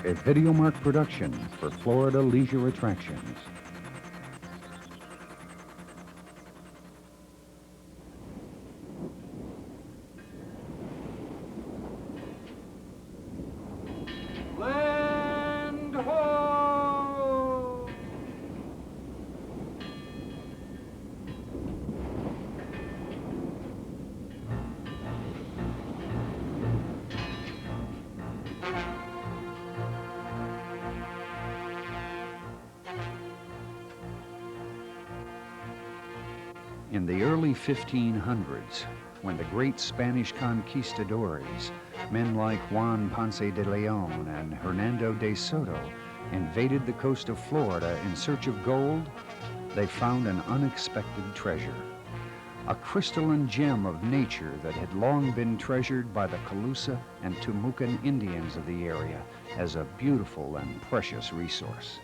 a VideoMark production for Florida Leisure Attractions. Land ho! In the early 1500s, when the great Spanish conquistadores, men like Juan Ponce de Leon and Hernando de Soto, invaded the coast of Florida in search of gold, they found an unexpected treasure. A crystalline gem of nature that had long been treasured by the Calusa and Tumucan Indians of the area as a beautiful and precious resource.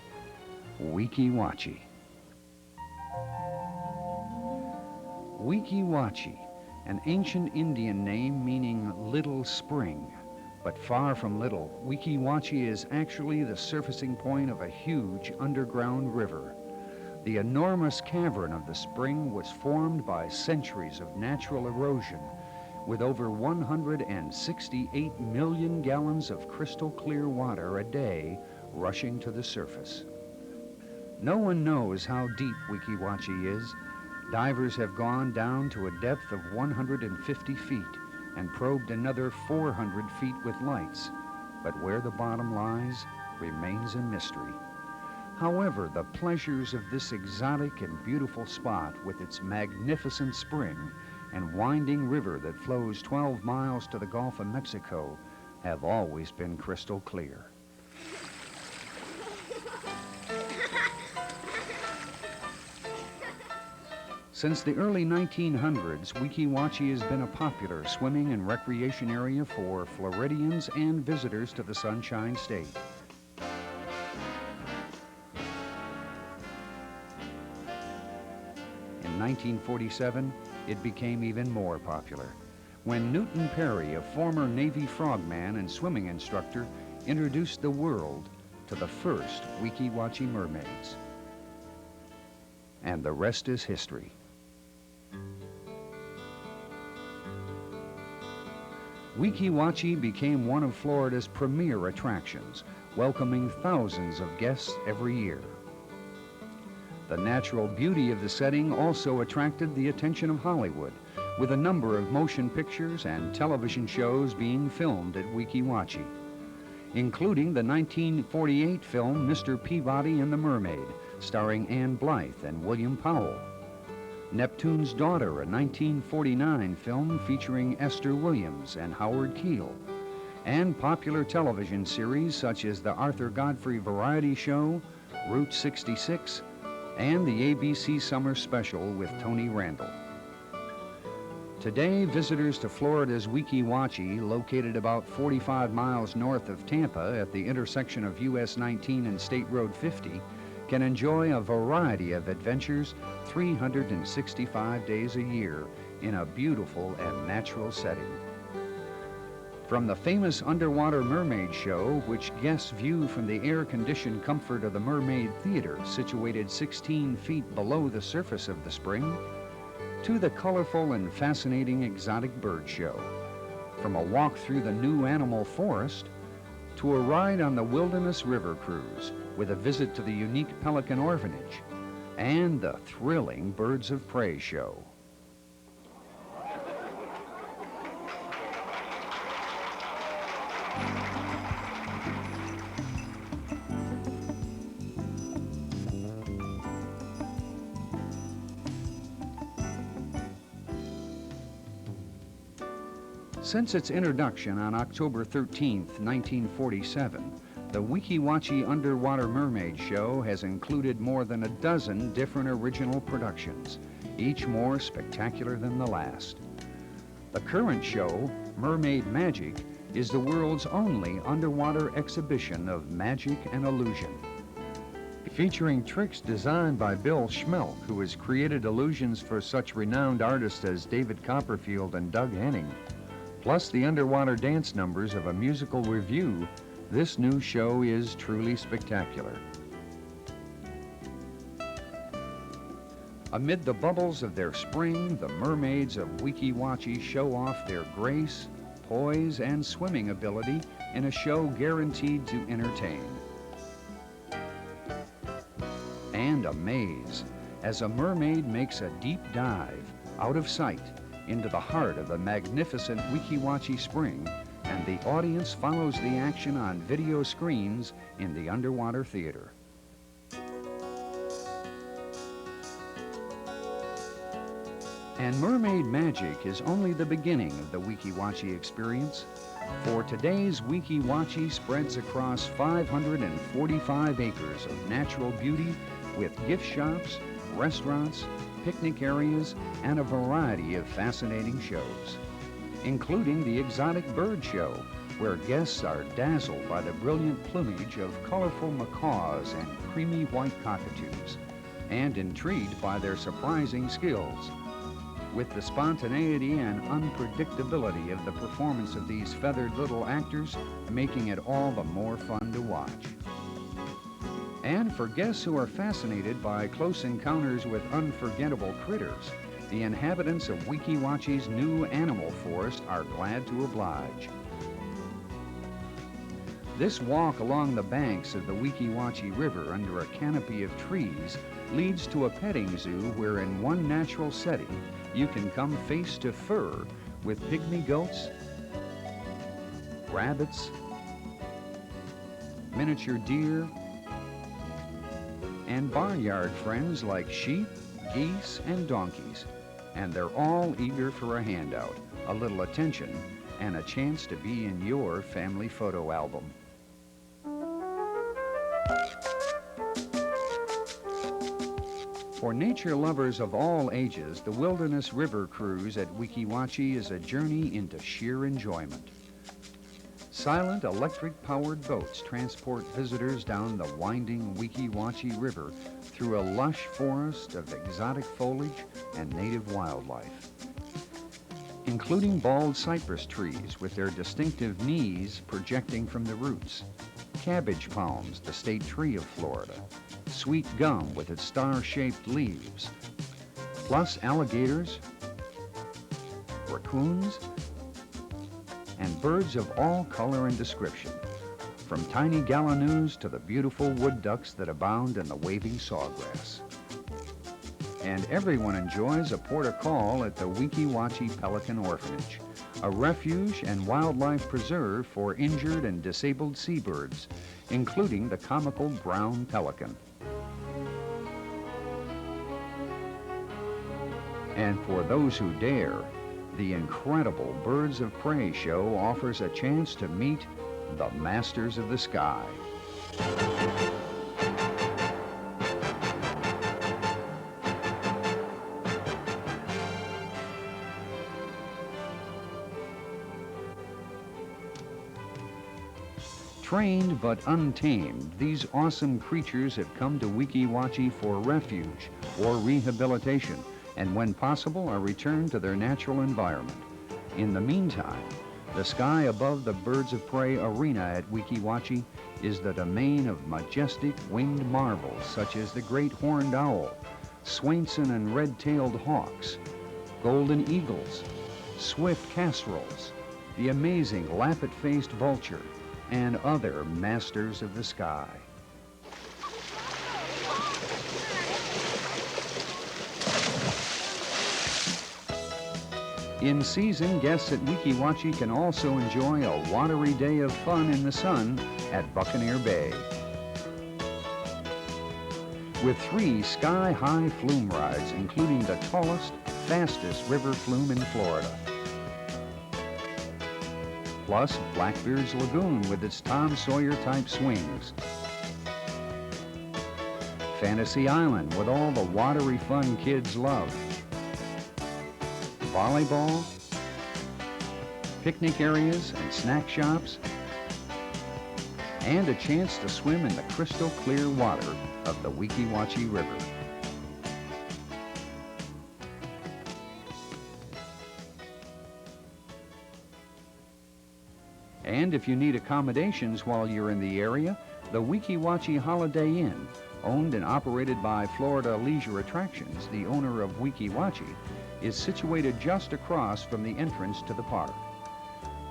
Weeki Wachee. Weeki Wachee, an ancient Indian name meaning little spring. But far from little, Weeki Wachee is actually the surfacing point of a huge underground river. The enormous cavern of the spring was formed by centuries of natural erosion, with over 168 million gallons of crystal clear water a day rushing to the surface. No one knows how deep Weeki Wachee is. Divers have gone down to a depth of 150 feet and probed another 400 feet with lights, but where the bottom lies remains a mystery. However, the pleasures of this exotic and beautiful spot with its magnificent spring and winding river that flows 12 miles to the Gulf of Mexico have always been crystal clear. Since the early 1900s, Weeki Wachee has been a popular swimming and recreation area for Floridians and visitors to the Sunshine State. In 1947, it became even more popular when Newton Perry, a former Navy frogman and swimming instructor, introduced the world to the first Weeki Wachee mermaids. And the rest is history. Weeki Wachee became one of Florida's premier attractions, welcoming thousands of guests every year. The natural beauty of the setting also attracted the attention of Hollywood, with a number of motion pictures and television shows being filmed at Weeki Wachee, including the 1948 film Mr. Peabody and the Mermaid, starring Ann Blythe and William Powell. Neptune's Daughter, a 1949 film featuring Esther Williams and Howard Keel, and popular television series such as the Arthur Godfrey Variety Show, Route 66, and the ABC Summer Special with Tony Randall. Today, visitors to Florida's Weeki Wachee, located about 45 miles north of Tampa at the intersection of US 19 and State Road 50, can enjoy a variety of adventures 365 days a year in a beautiful and natural setting. From the famous underwater mermaid show, which guests view from the air-conditioned comfort of the Mermaid Theater, situated 16 feet below the surface of the spring, to the colorful and fascinating exotic bird show, from a walk through the new animal forest to a ride on the Wilderness River Cruise, with a visit to the unique Pelican Orphanage, and the thrilling Birds of Prey show. Since its introduction on October 13, 1947, the Weeki Wachee Underwater Mermaid Show has included more than a dozen different original productions, each more spectacular than the last. The current show, Mermaid Magic, is the world's only underwater exhibition of magic and illusion. Featuring tricks designed by Bill Schmelk, who has created illusions for such renowned artists as David Copperfield and Doug Henning, plus the underwater dance numbers of a musical review This new show is truly spectacular. Amid the bubbles of their spring, the mermaids of Weeki Wachee show off their grace, poise, and swimming ability in a show guaranteed to entertain. And amaze as a mermaid makes a deep dive out of sight into the heart of the magnificent Weeki Wachee spring, and the audience follows the action on video screens in the underwater theater. And mermaid magic is only the beginning of the Weeki Wachee experience, for today's Weeki Wachee spreads across 545 acres of natural beauty with gift shops, restaurants, picnic areas, and a variety of fascinating shows, including the exotic bird show, where guests are dazzled by the brilliant plumage of colorful macaws and creamy white cockatoos, and intrigued by their surprising skills, with the spontaneity and unpredictability of the performance of these feathered little actors making it all the more fun to watch. And for guests who are fascinated by close encounters with unforgettable critters, the inhabitants of Weeki Wachee's new animal forest are glad to oblige. This walk along the banks of the Weeki Wachee River under a canopy of trees leads to a petting zoo where in one natural setting you can come face to fur with pygmy goats, rabbits, miniature deer, and barnyard friends like sheep, geese, and donkeys. And they're all eager for a handout, a little attention, and a chance to be in your family photo album. For nature lovers of all ages, the Wilderness River Cruise at Weeki Wachee is a journey into sheer enjoyment. Silent electric-powered boats transport visitors down the winding Weeki Wachee River through a lush forest of exotic foliage and native wildlife, including bald cypress trees with their distinctive knees projecting from the roots, cabbage palms, the state tree of Florida, sweet gum with its star-shaped leaves, plus alligators, raccoons, and birds of all color and description, from tiny gallinues to the beautiful wood ducks that abound in the waving sawgrass. And everyone enjoys a port-o-call at the Weeki Wachee Pelican Orphanage, a refuge and wildlife preserve for injured and disabled seabirds, including the comical brown pelican. And for those who dare, the incredible Birds of Prey show offers a chance to meet the masters of the sky. Trained but untamed, these awesome creatures have come to Weeki Wachee for refuge or rehabilitation, and when possible are returned to their natural environment. In the meantime, the sky above the Birds of Prey arena at Weeki Wachee is the domain of majestic winged marvels such as the great horned owl, Swainson and red-tailed hawks, golden eagles, swift kestrels, the amazing lappet-faced vulture, and other masters of the sky. In season, guests at Weeki Wachee can also enjoy a watery day of fun in the sun at Buccaneer Bay, with 3 sky-high flume rides, including the tallest, fastest river flume in Florida, plus Blackbeard's Lagoon with its Tom Sawyer-type swings, Fantasy Island with all the watery fun kids love, volleyball, picnic areas and snack shops, and a chance to swim in the crystal clear water of the Weeki Wachee River. And if you need accommodations while you're in the area, the Weeki Wachee Holiday Inn, owned and operated by Florida Leisure Attractions, the owner of Weeki Wachee, is situated just across from the entrance to the park.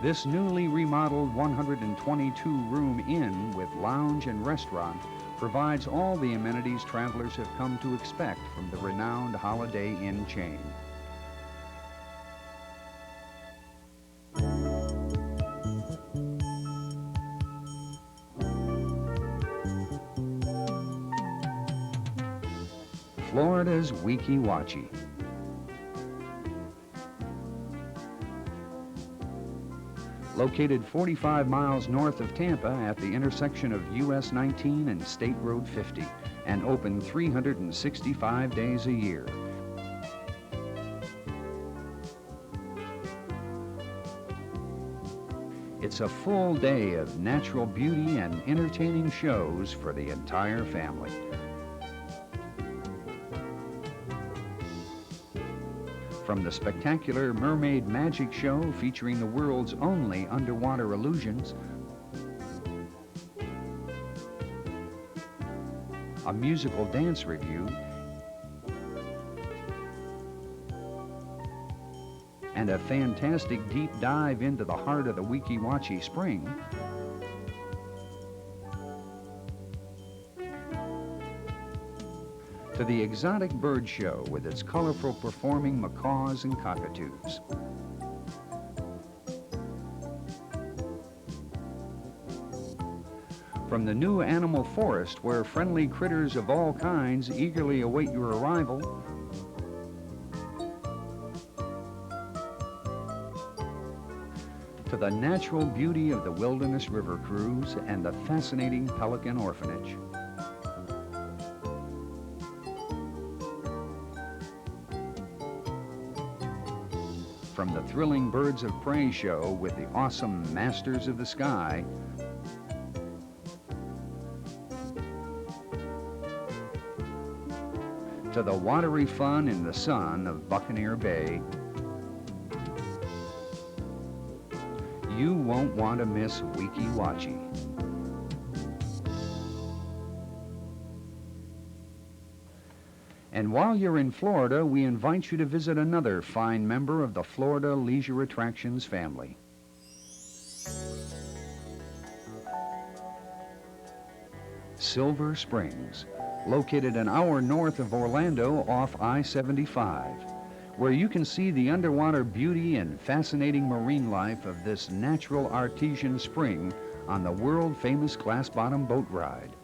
This newly remodeled 122-room inn with lounge and restaurant provides all the amenities travelers have come to expect from the renowned Holiday Inn chain. Florida's Weeki Wachee. Located 45 miles north of Tampa at the intersection of US 19 and State Road 50, and open 365 days a year. It's a full day of natural beauty and entertaining shows for the entire family. From the spectacular Mermaid magic show featuring the world's only underwater illusions, a musical dance review, and a fantastic deep dive into the heart of the Weeki Wachee Spring, to the exotic bird show with its colorful performing macaws and cockatoos. From the new animal forest where friendly critters of all kinds eagerly await your arrival, to the natural beauty of the Wilderness River Cruise and the fascinating Pelican Orphanage. From the thrilling Birds of Prey show with the awesome Masters of the Sky, to the watery fun in the sun of Buccaneer Bay, you won't want to miss Weeki Wachee. And while you're in Florida, we invite you to visit another fine member of the Florida Leisure Attractions family. Silver Springs, located an hour north of Orlando off I-75, where you can see the underwater beauty and fascinating marine life of this natural artesian spring on the world-famous glass-bottom boat ride.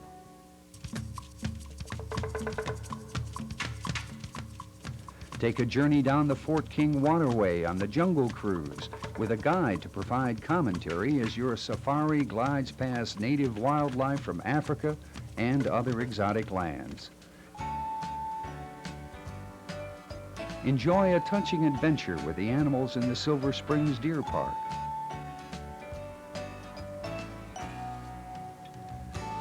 Take a journey down the Fort King Waterway on the Jungle Cruise with a guide to provide commentary as your safari glides past native wildlife from Africa and other exotic lands. Enjoy a touching adventure with the animals in the Silver Springs Deer Park.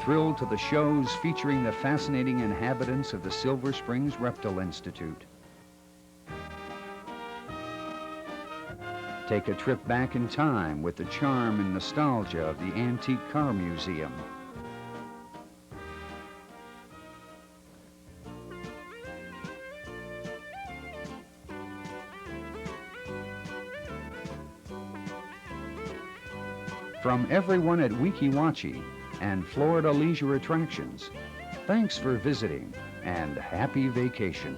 Thrill to the shows featuring the fascinating inhabitants of the Silver Springs Reptile Institute. Take a trip back in time with the charm and nostalgia of the Antique Car Museum. From everyone at Weeki Wachee and Florida Leisure Attractions, thanks for visiting and happy vacation.